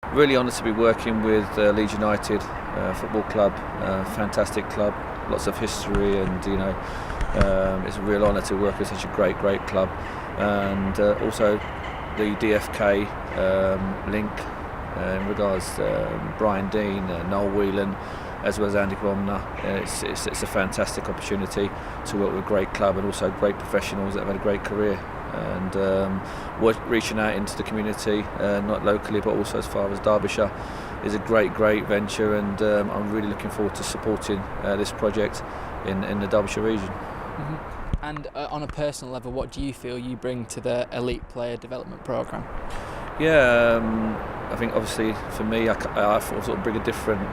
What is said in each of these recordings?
Really honoured to be working with Leeds United Football Club, fantastic club, lots of history, and it's a real honour to work with such a great club, and also the DFK link in regards to Brian Dean, Noel Whelan, as well as Andy Bromner. It's a fantastic opportunity to work with a great club and also great professionals that have had a great career, and reaching out into the community, not locally but also as far as Derbyshire, is a great venture, and I'm really looking forward to supporting this project in the Derbyshire region. Mm-hmm. And on a personal level, what do you feel you bring to the elite player development programme? Yeah, I think obviously for me, I sort of bring a different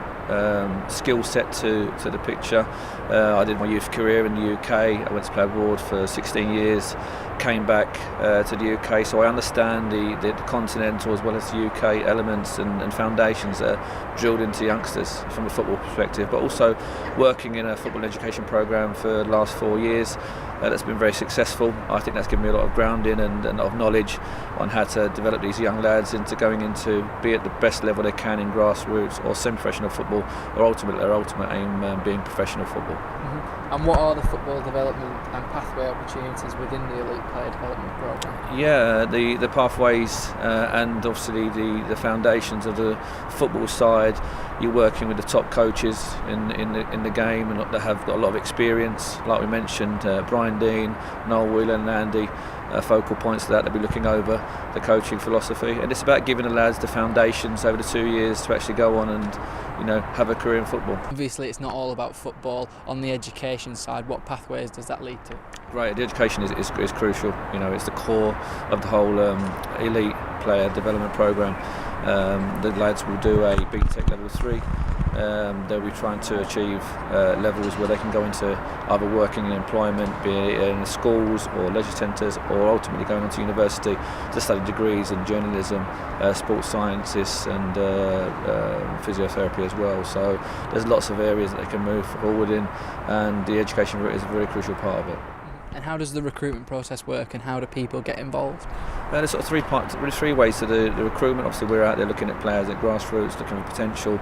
skill set to the picture. I did my youth career in the UK. I went to play abroad for 16 years, came back to the UK, so I understand the continental as well as the UK elements and foundations that are drilled into youngsters from a football perspective, but also working in a football education programme for the last 4 years. That's been very successful. I think that's given me a lot of grounding and a lot of knowledge on how to develop these young lads into going into be at the best level they can in grassroots or semi-professional football, or ultimately their ultimate aim being professional football. Mm-hmm. And what are the football development and pathway opportunities within the elite player development programme? Yeah, the pathways and obviously the foundations of the football side. You're working with the top coaches in the game and that have got a lot of experience, like we mentioned, Brian Dean, Noel Whelan and Andy, focal points to that. They'll be looking over the coaching philosophy, and it's about giving the lads the foundations over the 2 years to actually go on and have a career in football. Obviously it's not all about football. On the education side, what pathways does that lead to? Right, the education is crucial. It's the core of the whole elite player development programme. The lads will do a BTEC level 3. They'll be trying to achieve levels where they can go into either working in employment, be it in schools or leisure centres, or ultimately going on to university to study degrees in journalism, sports sciences and physiotherapy as well. So there's lots of areas that they can move forward in, and the education route is a very crucial part of it. And how does the recruitment process work, and how do people get involved? There's sort of three ways to the recruitment. Obviously, we're out there looking at players at grassroots, looking for potential.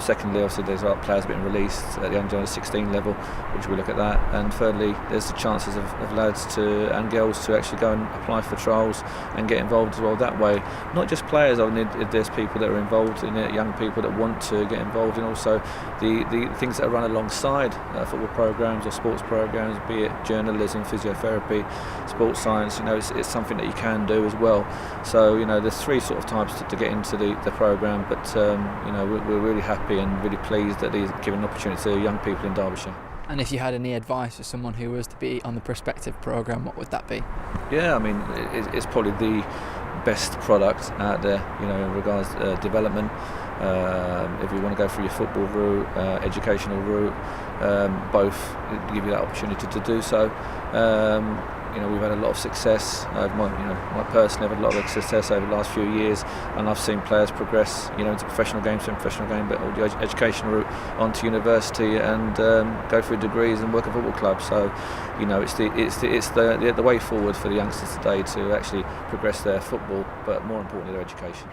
Secondly, obviously, there's players being released at the under 16 level, which we look at that. And thirdly, there's the chances of lads and girls to actually go and apply for trials and get involved as well that way. Not just players, there's people that are involved in it, young people that want to get involved in also the things that are run alongside football programmes or sports programmes, be it journalism, physiotherapy, sports science. It's something that you can do as well. So there's three sort of types to get into the programme, but we're really happy and really pleased that these giving an opportunity to young people in Derbyshire. And if you had any advice for someone who was to be on the prospective programme, what would that be? Yeah, I mean, it's probably the best product out there, in regards to development. If you want to go through your football route, educational route, both give you that opportunity to do so. We've had a lot of success. My personally, I've had a lot of success over the last few years, and I've seen players progress, into professional games, but all the educational route onto university and go through degrees and work at football clubs. So, it's the way forward for the youngsters today to actually progress their football, but more importantly, their education.